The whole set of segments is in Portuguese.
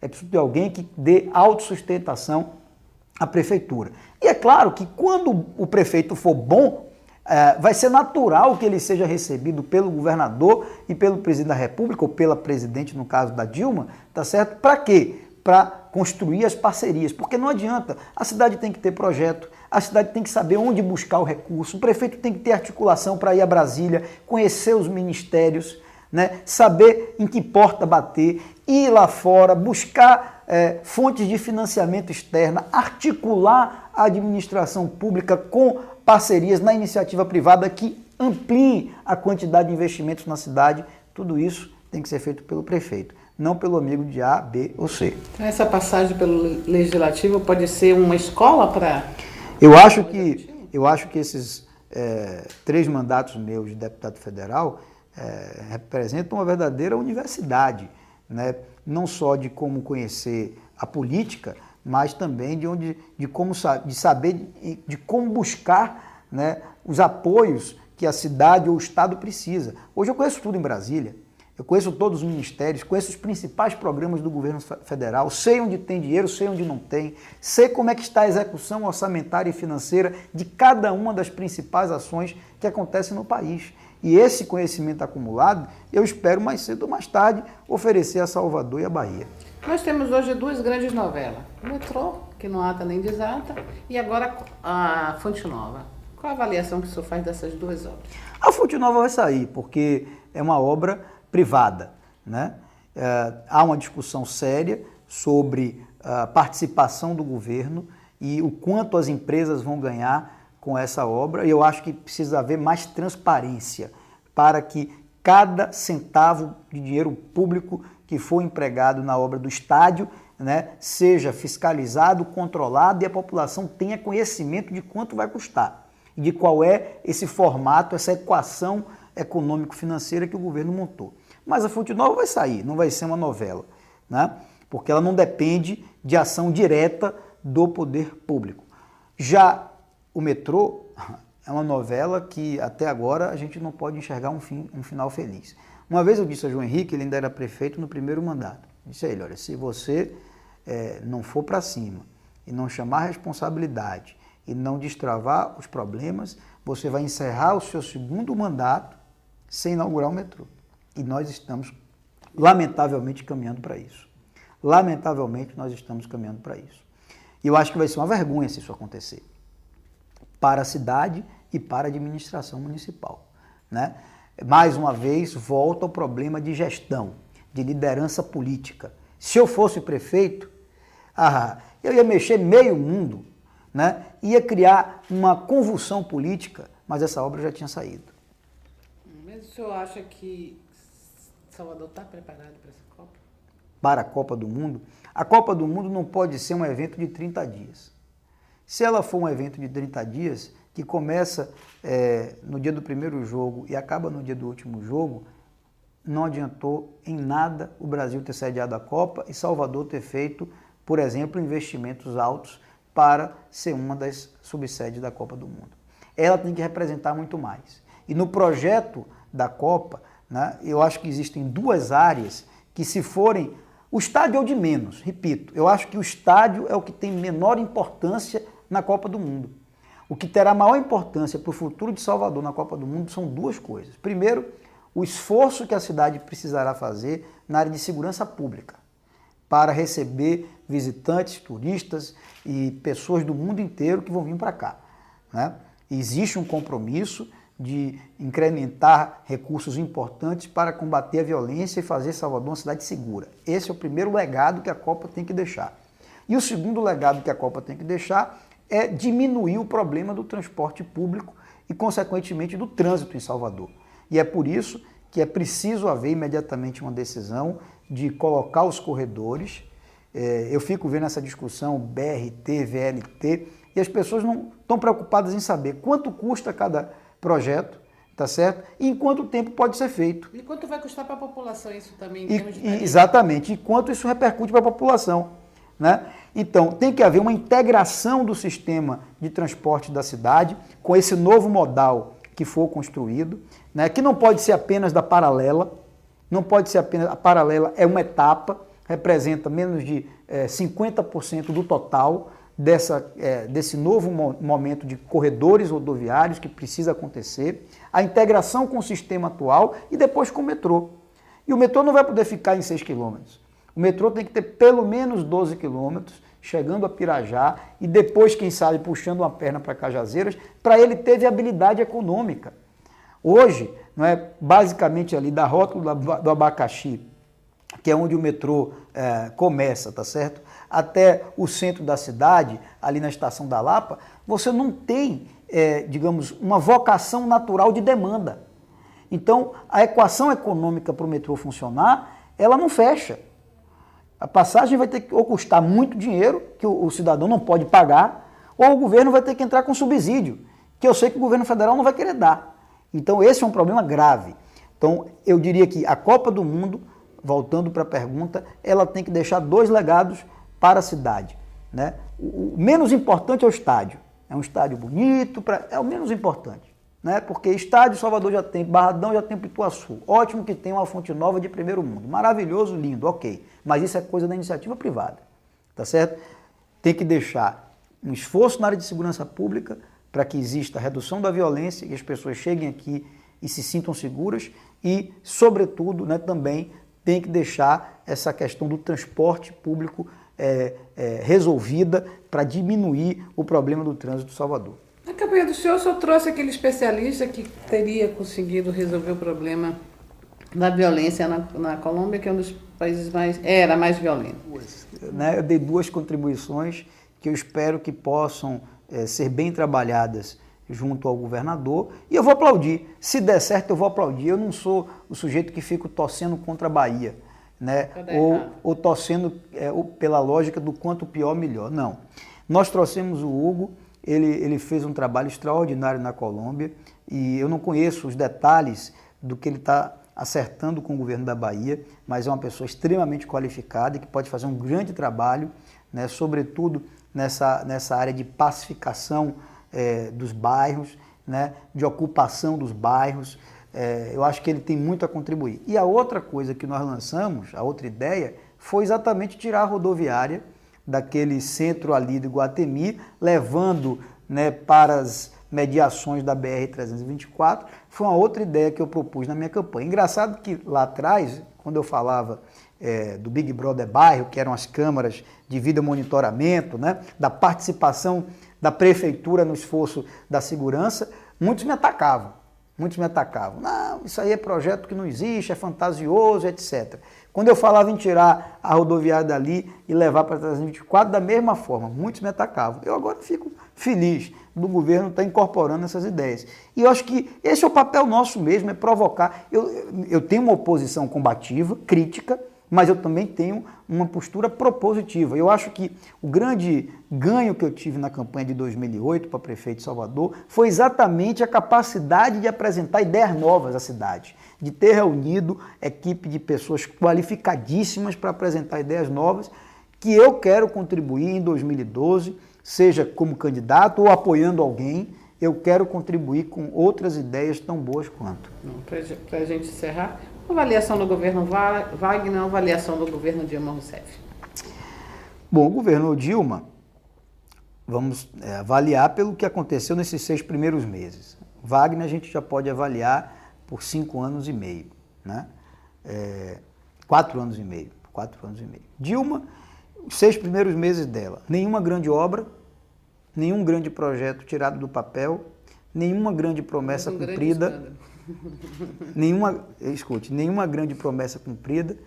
é preciso ter alguém que dê autossustentação à prefeitura. E é claro que quando o prefeito for bom, vai ser natural que ele seja recebido pelo governador e pelo presidente da República, ou pela presidente, no caso da Dilma, tá certo? Para quê? Para construir as parcerias, porque não adianta, a cidade tem que ter projeto, a cidade tem que saber onde buscar o recurso, o prefeito tem que ter articulação para ir a Brasília, conhecer os ministérios, né? Saber em que porta bater, ir lá fora, buscar fontes de financiamento externa, articular a administração pública com parcerias na iniciativa privada que ampliem a quantidade de investimentos na cidade. Tudo isso tem que ser feito pelo prefeito, não pelo amigo de A, B ou C. Então, essa passagem pelo Legislativo pode ser uma escola para... Eu acho que esses 3 mandatos meus de deputado federal representam uma verdadeira universidade, né? Não só de como conhecer a política, mas também de saber de como buscar, né, os apoios que a cidade ou o Estado precisa. Hoje eu conheço tudo em Brasília, eu conheço todos os ministérios, conheço os principais programas do governo federal, sei onde tem dinheiro, sei onde não tem, sei como é que está a execução orçamentária e financeira de cada uma das principais ações que acontecem no país. E esse conhecimento acumulado, eu espero mais cedo ou mais tarde oferecer a Salvador e a Bahia. Nós temos hoje 2 grandes novelas. O Metrô, que não ata nem desata, e agora a Fonte Nova. Qual a avaliação que o senhor faz dessas 2 obras? A Fonte Nova vai sair, porque é uma obra privada, né? Há uma discussão séria sobre a participação do governo e o quanto as empresas vão ganhar com essa obra, e eu acho que precisa haver mais transparência para que cada centavo de dinheiro público que for empregado na obra do estádio, né, seja fiscalizado, controlado e a população tenha conhecimento de quanto vai custar e de qual é esse formato, essa equação econômico-financeira que o governo montou. Mas a Fonte Nova vai sair, não vai ser uma novela, né, porque ela não depende de ação direta do poder público. Já o Metrô é uma novela que até agora a gente não pode enxergar um final feliz. Uma vez eu disse a João Henrique, ele ainda era prefeito no primeiro mandato, disse a ele, olha, se você não for para cima e não chamar a responsabilidade e não destravar os problemas, você vai encerrar o seu segundo mandato sem inaugurar o metrô. E nós estamos, lamentavelmente, caminhando para isso. Lamentavelmente, nós estamos caminhando para isso. E eu acho que vai ser uma vergonha se isso acontecer, para a cidade e para a administração municipal, né? Mais uma vez, volta ao problema de gestão, de liderança política. Se eu fosse prefeito, eu ia mexer meio mundo, né? Ia criar uma convulsão política, mas essa obra já tinha saído. Mas o senhor acha que Salvador está preparado para essa Copa? Para a Copa do Mundo? A Copa do Mundo não pode ser um evento de 30 dias. Se ela for um evento de 30 dias, que começa no dia do primeiro jogo e acaba no dia do último jogo, não adiantou em nada o Brasil ter sediado a Copa e Salvador ter feito, por exemplo, investimentos altos para ser uma das subsedes da Copa do Mundo. Ela tem que representar muito mais. E no projeto da Copa, né, eu acho que existem 2 áreas que, se forem... O estádio é o de menos, repito, eu acho que o estádio é o que tem menor importância na Copa do Mundo. O que terá maior importância para o futuro de Salvador na Copa do Mundo são 2 coisas. Primeiro, o esforço que a cidade precisará fazer na área de segurança pública para receber visitantes, turistas e pessoas do mundo inteiro que vão vir para cá, né? Existe um compromisso de incrementar recursos importantes para combater a violência e fazer Salvador uma cidade segura. Esse é o primeiro legado que a Copa tem que deixar. E o segundo legado que a Copa tem que deixar é diminuir o problema do transporte público e, consequentemente, do trânsito em Salvador. E é por isso que é preciso haver imediatamente uma decisão de colocar os corredores. Eu fico vendo essa discussão BRT, VLT, e as pessoas não estão preocupadas em saber quanto custa cada projeto, tá certo? E em quanto tempo pode ser feito. E quanto vai custar para a população isso também? Exatamente, e quanto isso repercute para a população, né? Então, tem que haver uma integração do sistema de transporte da cidade com esse novo modal que for construído, né? Que não pode ser apenas da paralela, não pode ser apenas... A paralela é uma etapa, representa menos de 50% do total desse novo momento de corredores rodoviários que precisa acontecer, a integração com o sistema atual e depois com o metrô. E o metrô não vai poder ficar em 6 quilômetros. O metrô tem que ter pelo menos 12 quilômetros, chegando a Pirajá e depois, quem sabe, puxando uma perna para Cajazeiras, para ele ter viabilidade econômica. Hoje, não é, basicamente ali da rótula do Abacaxi, que é onde o metrô começa, tá certo? Até o centro da cidade, ali na Estação da Lapa, você não tem, digamos, uma vocação natural de demanda. Então, a equação econômica para o metrô funcionar, ela não fecha. A passagem vai ter que ou custar muito dinheiro, que o cidadão não pode pagar, ou o governo vai ter que entrar com subsídio, que eu sei que o governo federal não vai querer dar. Então, esse é um problema grave. Então, eu diria que a Copa do Mundo, voltando para a pergunta, ela tem que deixar 2 legados para a cidade, né? O menos importante é o estádio. É um estádio bonito, é o menos importante, né? Porque estádio Salvador já tem, Barradão já tem Pituaçu. Ótimo que tem uma Fonte Nova de primeiro mundo. Maravilhoso, lindo, ok. Mas isso é coisa da iniciativa privada, tá certo? Tem que deixar um esforço na área de segurança pública para que exista a redução da violência e as pessoas cheguem aqui e se sintam seguras e, sobretudo, né, também tem que deixar essa questão do transporte público resolvida para diminuir o problema do trânsito de Salvador. Na campanha do senhor, o senhor trouxe aquele especialista que teria conseguido resolver o problema da violência na Colômbia, que é um dos países mais violento. Né, eu dei 2 contribuições que eu espero que possam ser bem trabalhadas junto ao governador, e eu vou aplaudir. Se der certo, eu vou aplaudir. Eu não sou o sujeito que fico torcendo contra a Bahia, né? Ou torcendo pela lógica do quanto pior, melhor. Não. Nós trouxemos o Hugo, ele fez um trabalho extraordinário na Colômbia, e eu não conheço os detalhes do que ele está acertando com o governo da Bahia, mas é uma pessoa extremamente qualificada e que pode fazer um grande trabalho, né? Sobretudo nessa área de pacificação dos bairros, né, de ocupação dos bairros. Eu acho que ele tem muito a contribuir. E a outra coisa que nós lançamos, a outra ideia, foi exatamente tirar a rodoviária daquele centro ali de Iguatemi, levando, né, para as mediações da BR-324. Foi uma outra ideia que eu propus na minha campanha. Engraçado que lá atrás, quando eu falava do Big Brother Bairro, que eram as câmaras de vídeo monitoramento, né, da participação da prefeitura no esforço da segurança, muitos me atacavam. Não, isso aí é projeto que não existe, é fantasioso, etc. Quando eu falava em tirar a rodoviária dali e levar para a 324, da mesma forma, muitos me atacavam. Eu agora fico feliz do governo estar incorporando essas ideias. E eu acho que esse é o papel nosso mesmo, é provocar. Eu tenho uma oposição combativa, crítica, mas eu também tenho uma postura propositiva. Eu acho que o grande ganho que eu tive na campanha de 2008 para prefeito de Salvador foi exatamente a capacidade de apresentar ideias novas à cidade, de ter reunido equipe de pessoas qualificadíssimas para apresentar ideias novas, que eu quero contribuir em 2012, seja como candidato ou apoiando alguém, eu quero contribuir com outras ideias tão boas quanto. Para a gente encerrar, avaliação do governo Wagner, avaliação do governo Dilma Rousseff. Bom, o governo Dilma, vamos avaliar pelo que aconteceu nesses 6 primeiros meses. Wagner a gente já pode avaliar por 5 anos e meio, né? 4 anos e meio. Dilma, os 6 primeiros meses dela, nenhuma grande obra, nenhum grande projeto tirado do papel, nenhuma grande promessa cumprida. Nenhuma grande promessa cumprida.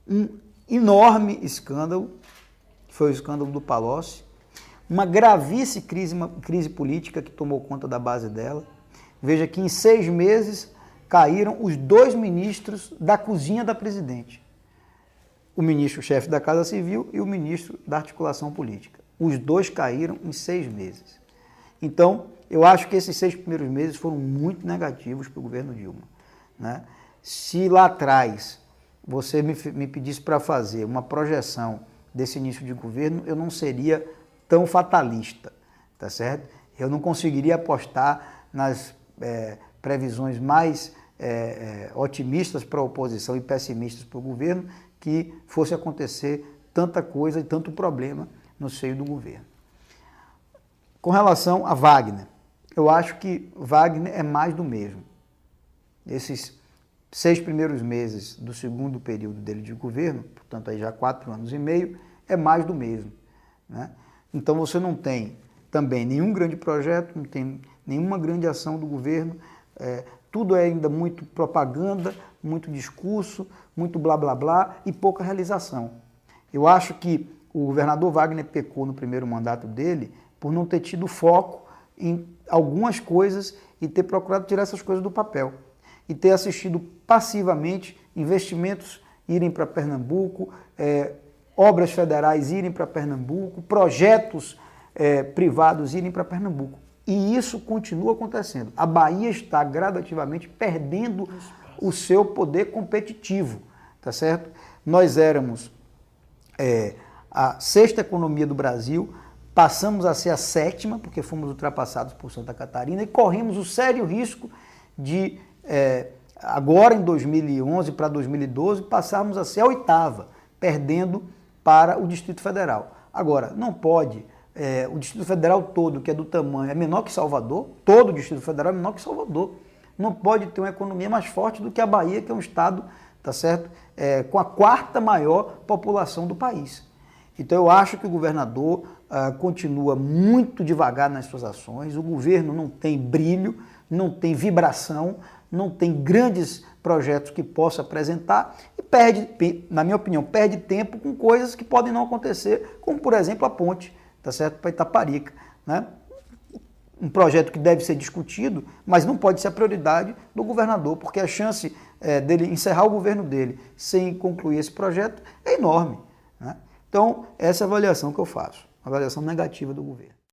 Um enorme escândalo, que foi o escândalo do Palocci, uma gravíssima crise política que tomou conta da base dela. Veja que em 6 meses caíram os 2 ministros da cozinha da presidente. O ministro-chefe da Casa Civil e o ministro da Articulação Política. Os 2 caíram em 6 meses. Então, eu acho que esses 6 primeiros meses foram muito negativos para o governo Dilma, né? Se lá atrás você me pedisse para fazer uma projeção desse início de governo, eu não seria tão fatalista, tá certo? Eu não conseguiria apostar nas previsões mais otimistas para a oposição e pessimistas para o governo, que fosse acontecer tanta coisa e tanto problema no seio do governo. Com relação a Wagner, eu acho que Wagner é mais do mesmo. Esses 6 primeiros meses do segundo período dele de governo, portanto aí já 4 anos e meio, é mais do mesmo, né? Então você não tem também nenhum grande projeto, não tem nenhuma grande ação do governo, tudo é ainda muito propaganda, muito discurso, muito blá blá blá e pouca realização. Eu acho que o governador Wagner pecou no primeiro mandato dele por não ter tido foco em algumas coisas e ter procurado tirar essas coisas do papel. E ter assistido passivamente investimentos irem para Pernambuco, obras federais irem para Pernambuco, projetos privados irem para Pernambuco. E isso continua acontecendo. A Bahia está gradativamente perdendo o seu poder competitivo, tá certo? Nós éramos a 6ª economia do Brasil, passamos a ser a 7ª, porque fomos ultrapassados por Santa Catarina e corremos o sério risco de, agora em 2011 para 2012, passarmos a ser a 8ª, perdendo para o Distrito Federal. Agora, não pode, o Distrito Federal todo, que é do tamanho, é menor que Salvador, todo o Distrito Federal é menor que Salvador. Não pode ter uma economia mais forte do que a Bahia, que é um estado, tá certo, com a 4ª maior população do país. Então eu acho que o governador continua muito devagar nas suas ações, o governo não tem brilho, não tem vibração, não tem grandes projetos que possa apresentar e perde, na minha opinião, perde tempo com coisas que podem não acontecer, como por exemplo a ponte, tá certo, para Itaparica, né? Um projeto que deve ser discutido, mas não pode ser a prioridade do governador, porque a chance dele encerrar o governo dele sem concluir esse projeto é enorme, né? Então, essa é a avaliação que eu faço, a avaliação negativa do governo.